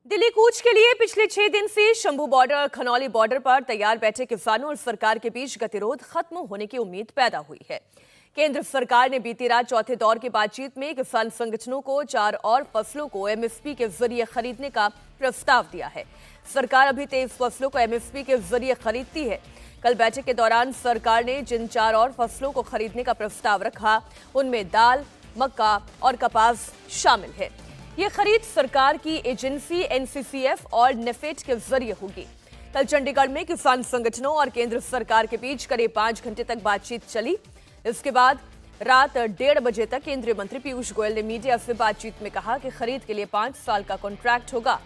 दिल्ली कूच के लिए पिछले 6 दिन से शंभू बॉर्डर और खनौली बॉर्डर पर तैयार बैठे किसानों और सरकार के बीच गतिरोध खत्म होने की उम्मीद पैदा हुई है। केंद्र सरकार ने बीती रात चौथे दौर की बातचीत में किसान संगठनों को 4 और फसलों को एमएसपी के जरिए खरीदने का प्रस्ताव दिया है। सरकार अभी 23 फसलों को एमएसपी के जरिए खरीदती है। कल बैठक के दौरान सरकार ने जिन 4 और फसलों को खरीदने का प्रस्ताव रखा उनमें दाल, मक्का और कपास शामिल है। ये खरीद सरकार की एजेंसी एनसीसीएफ और नेफेड के जरिए होगी। कल चंडीगढ़ में किसान संगठनों और केंद्र सरकार के बीच करीब 5 घंटे तक बातचीत चली। इसके बाद रात 1:30 बजे तक केंद्रीय मंत्री पीयूष गोयल ने मीडिया से बातचीत में कहा कि खरीद के लिए 5 साल का कॉन्ट्रैक्ट होगा।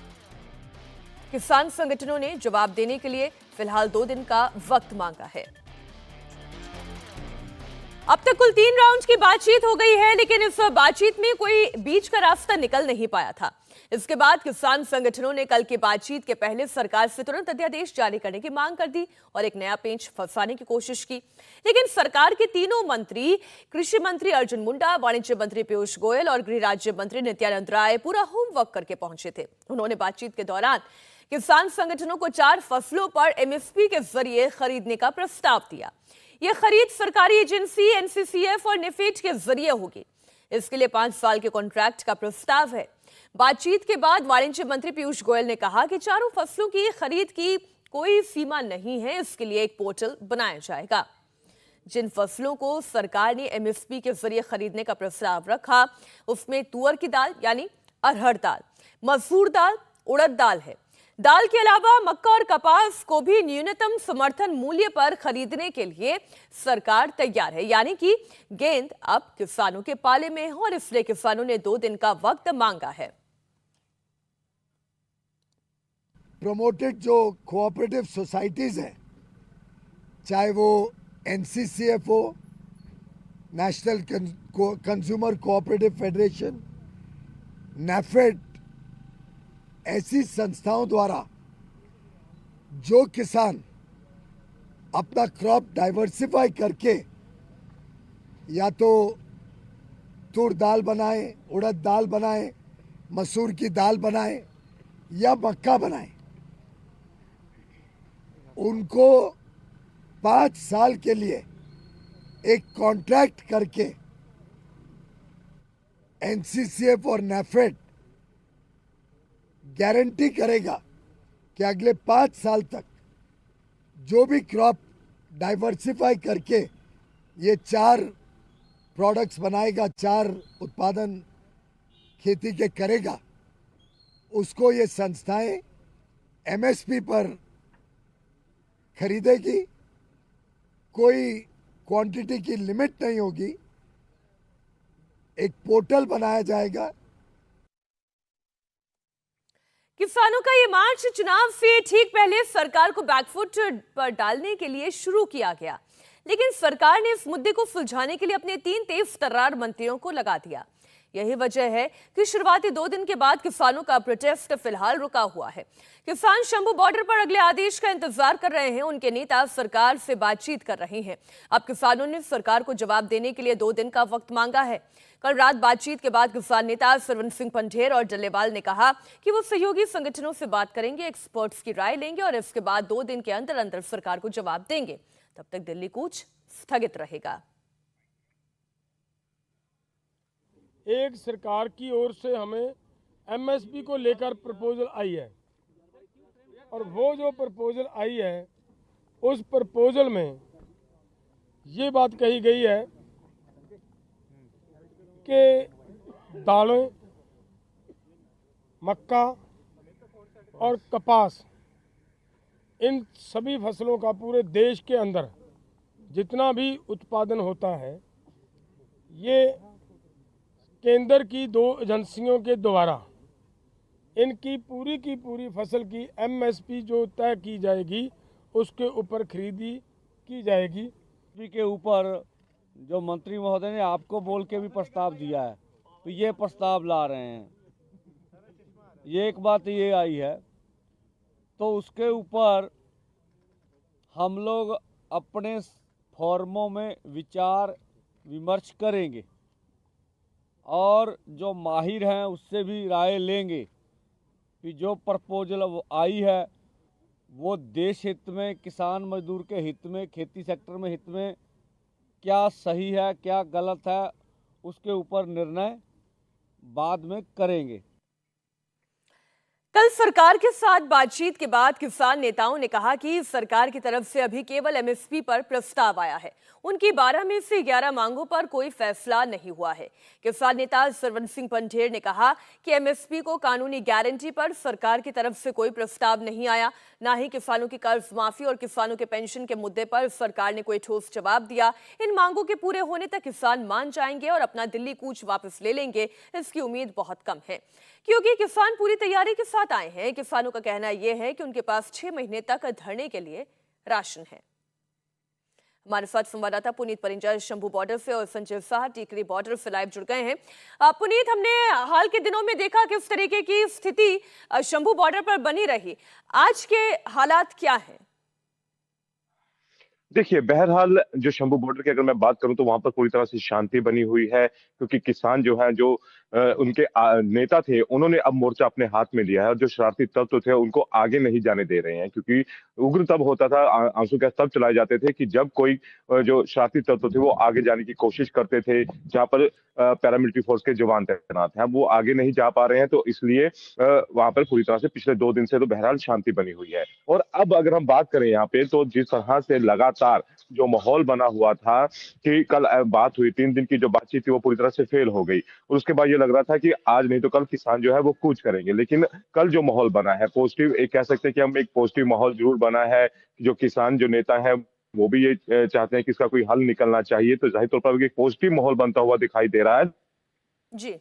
किसान संगठनों ने जवाब देने के लिए फिलहाल 2 दिन का वक्त मांगा है। अब तक कुल 3 राउंड की बातचीत हो गई है, लेकिन इस बातचीत में कोई बीच का रास्ता निकल नहीं पाया था। इसके बाद किसान संगठनों ने कल की बातचीत के पहले सरकार से तुरंत अध्यादेश जारी करने की मांग कर दी और एक नया पेंच फंसाने की कोशिश की। लेकिन सरकार के तीनों मंत्री, कृषि मंत्री अर्जुन मुंडा, वाणिज्य मंत्री पीयूष गोयल और गृह राज्य मंत्री नित्यानंद राय पूरा होमवर्क करके पहुंचे थे। उन्होंने बातचीत के दौरान किसान संगठनों को 4 फसलों पर एमएसपी के जरिए खरीदने का प्रस्ताव दिया। यह खरीद सरकारी एजेंसी एनसीसीएफ और नेफेड के जरिए होगी। इसके लिए 5 साल के कॉन्ट्रैक्ट का प्रस्ताव है। बातचीत के बाद वाणिज्य मंत्री पीयूष गोयल ने कहा कि चारों फसलों की खरीद की कोई सीमा नहीं है, इसके लिए एक पोर्टल बनाया जाएगा। जिन फसलों को सरकार ने एमएसपी के जरिए खरीदने का प्रस्ताव रखा उसमें तुअर की दाल यानी अरहर दाल, मसूर दाल, उड़द दाल है। दाल के अलावा मक्का और कपास को भी न्यूनतम समर्थन मूल्य पर खरीदने के लिए सरकार तैयार है, यानी कि गेंद अब किसानों के पाले में है और इसलिए किसानों ने 2 दिन का वक्त मांगा है। प्रमोटेड जो कोऑपरेटिव सोसाइटीज हैं, चाहे वो एनसीसीएफ हो, national consumer cooperative federation, NAFED, ऐसी संस्थाओं द्वारा जो किसान अपना क्रॉप डाइवर्सिफाई करके या तो तूर दाल बनाए, उड़द दाल बनाए, मसूर की दाल बनाए या मक्का बनाए, उनको 5 साल के लिए एक कॉन्ट्रैक्ट करके एनसीसीएफ और नेफेड गारंटी करेगा कि अगले 5 साल तक जो भी क्रॉप डाइवर्सिफाई करके ये 4 प्रोडक्ट्स बनाएगा, 4 उत्पादन खेती के करेगा, उसको ये संस्थाएं एमएसपी पर खरीदेगी। कोई क्वांटिटी की लिमिट नहीं होगी। एक पोर्टल बनाया जाएगा। किसानों का ये मार्च चुनाव से ठीक पहले सरकार को बैकफुट पर डालने के लिए शुरू किया गया, लेकिन सरकार ने इस मुद्दे को सुलझाने के लिए अपने 3 तेज तर्रार मंत्रियों को लगा दिया। यही वजह है कि शुरुआती 2 दिन के बाद किसानों का प्रोटेस्ट फिलहाल रुका हुआ है। किसान शंभू बॉर्डर पर अगले आदेश का इंतजार कर रहे हैं। उनके नेता सरकार से बातचीत कर रहे हैं। अब किसानों ने सरकार को जवाब देने के लिए 2 दिन का वक्त मांगा है। कल रात बातचीत के बाद किसान नेता सरवन सिंह पंढेर और डल्लेवाल ने कहा कि वो सहयोगी संगठनों से बात करेंगे, एक्सपर्ट्स की राय लेंगे और इसके बाद 2 दिन के अंदर अंदर सरकार को जवाब देंगे। तब तक दिल्ली कूच स्थगित रहेगा। एक सरकार की ओर से हमें एमएसपी को लेकर प्रपोजल आई है और वो जो प्रपोजल आई है उस प्रपोजल में ये बात कही गई है कि दालें, मक्का और कपास, इन सभी फसलों का पूरे देश के अंदर जितना भी उत्पादन होता है, ये केंद्र की 2 एजेंसियों के द्वारा इनकी पूरी की पूरी फसल की एमएसपी जो तय की जाएगी उसके ऊपर खरीदी की जाएगी। के ऊपर जो मंत्री महोदय ने आपको बोल के भी प्रस्ताव दिया है, तो ये प्रस्ताव ला रहे हैं। ये एक बात ये आई है, तो उसके ऊपर हम लोग अपने फॉर्मों में विचार विमर्श करेंगे और जो माहिर हैं उससे भी राय लेंगे कि जो प्रपोजल आई है वो देश हित में, किसान मजदूर के हित में, खेती सेक्टर में हित में क्या सही है क्या गलत है, उसके ऊपर निर्णय बाद में करेंगे। कल सरकार के साथ बातचीत के बाद किसान नेताओं ने कहा कि सरकार की तरफ से अभी केवल एमएसपी पर प्रस्ताव आया है। उनकी 12 में से 11 मांगों पर कोई फैसला नहीं हुआ है। किसान नेता सरवन सिंह पंढेर ने कहा कि एमएसपी को कानूनी गारंटी पर सरकार की तरफ से कोई प्रस्ताव नहीं आया, ना ही किसानों की कर्ज माफी और किसानों के पेंशन के मुद्दे पर सरकार ने कोई ठोस जवाब दिया। इन मांगों के पूरे होने तक किसान मान जाएंगे और अपना दिल्ली कूच वापस ले लेंगे, इसकी उम्मीद बहुत कम है, क्योंकि किसान पूरी तैयारी के साथ आए हैं। किसानों का कहना यह है कि उनके पास 6 महीने तक धरने के लिए राशन है। हमारे साथ संवाददाता पुनीत परिंजर शंभू बॉर्डर से और संजय शाह टीकरी बॉर्डर से लाइव जुड़ गए हैं। पुनीत, हमने हाल के दिनों में देखा कि इस तरीके की स्थिति शंभू बॉर्डर पर बनी रही, आज के हालात क्या हैं? देखिए, बहरहाल जो शंभू बॉर्डर की अगर मैं बात करूं तो वहां पर पूरी तरह से शांति बनी हुई है, क्योंकि किसान जो है जो उनके नेता थे उन्होंने अब मोर्चा अपने हाथ में लिया है और जो शरारती तत्व थे उनको आगे नहीं जाने दे रहे हैं। क्योंकि उग्र तब होता था, आंसू गैस तब चलाए जाते थे कि जब कोई जो शरारती तत्व थे वो आगे जाने की कोशिश करते थे, जहां पर पैरामिलिट्री फोर्स के जवान तैनात हैं। अब वो आगे नहीं जा पा रहे हैं, तो इसलिए वहां पर पूरी तरह से पिछले 2 दिन से तो बहरहाल शांति बनी हुई है। और अब अगर हम बात करें यहाँ पे, तो जिस तरह से लगातार जो माहौल बना हुआ था कि कल बात हुई, 3 दिन की जो बातचीत थी वो पूरी तरह से फेल हो गई और उसके बाद ये लग रहा था कि आज नहीं तो कल किसान जो है वो कूच करेंगे। लेकिन कल जो माहौल बना है पॉजिटिव, एक कह सकते हैं कि हम एक पॉजिटिव माहौल जरूर बना है। जो किसान जो नेता है वो भी ये चाहते हैं कि इसका कोई हल निकलना चाहिए, तो जाहिर तौर पर एक पॉजिटिव माहौल बनता हुआ दिखाई दे रहा है। जी,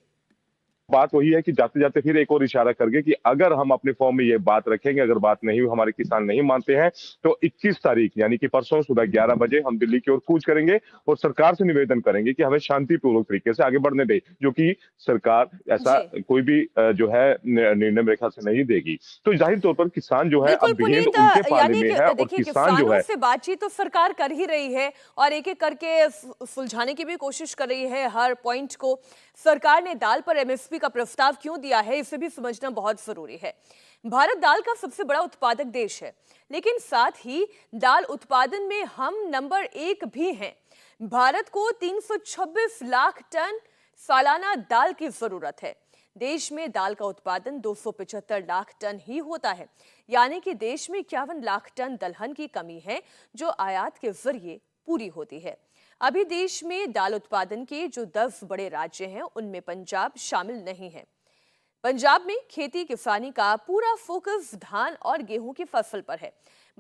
बात वही है कि जाते जाते फिर एक और इशारा करके कि अगर हम अपने फॉर्म में ये बात रखेंगे, अगर बात नहीं हुई, हमारे किसान नहीं मानते हैं, तो 21 तारीख यानी कि परसों सुबह 11 बजे हम दिल्ली की ओर कूच करेंगे और सरकार से निवेदन करेंगे कि हमें शांतिपूर्वक तरीके से आगे बढ़ने दे, जो कि सरकार ऐसा कोई भी जो है निर्णय मेरे ख्याल से नहीं देगी। तो जाहिर तौर पर किसान जो है बिल्कुल अब भेड़ पुनीत, उनके पाले यानी में कि है और देखिए किसान जो किसानों है से बातचीत तो सरकार कर ही रही है और एक एक करके सुलझाने की भी कोशिश कर रही है हर पॉइंट को। सरकार ने दाल पर एमएसपी का प्रस्ताव क्यों दिया है, इसे भी समझना बहुत जरूरी है। भारत दाल का सबसे बड़ा उत्पादक देश है, लेकिन साथ ही दाल उत्पादन में हम नंबर 1 भी हैं। भारत को 326 लाख टन सालाना दाल की जरूरत है। देश में दाल का उत्पादन 275 लाख टन ही होता है, यानी कि देश में 51 लाख टन दलहन की कमी है जो आयात के जरिए पूरी होती है। अभी देश में दाल उत्पादन के जो 10 बड़े राज्य हैं उनमें पंजाब शामिल नहीं है। पंजाब में खेती किसानी का पूरा फोकस धान और गेहूं की फसल पर है।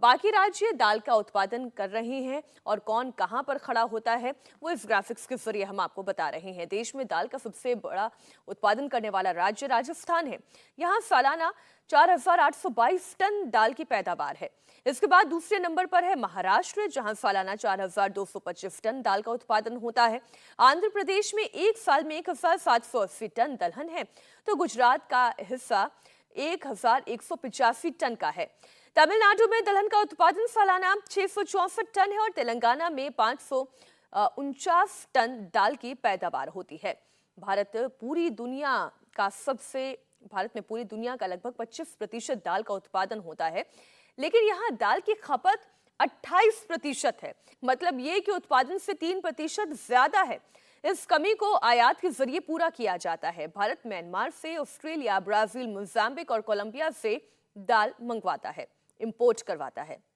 बाकी राज्य दाल का उत्पादन कर रहे हैं और कौन कहां पर खड़ा होता है वो इस ग्राफिक्स के जरिए हम आपको बता रहे हैं। देश में दाल का सबसे बड़ा उत्पादन करने वाला राज्य राजस्थान है। यहां सालाना 4,822 टन दाल की पैदावार है। इसके बाद दूसरे नंबर पर है महाराष्ट्र, जहां सालाना 4,225 टन दाल का उत्पादन होता है। आंध्र प्रदेश में एक साल में 1,780 टन दलहन है, तो गुजरात का हिस्सा 1,185 टन का है। तमिलनाडु में दलहन का उत्पादन सालाना 664 टन है और तेलंगाना में 549 टन दाल की पैदावार होती है। भारत में पूरी दुनिया का लगभग 25% दाल का उत्पादन होता है, लेकिन यहाँ दाल की खपत 28% है। मतलब ये कि उत्पादन से 3% ज्यादा है। इस कमी को आयात के जरिए पूरा किया जाता है। भारत म्यांमार से, ऑस्ट्रेलिया, ब्राजील, मोजाम्बिक और कोलंबिया से दाल मंगवाता है, इंपोर्ट करवाता है।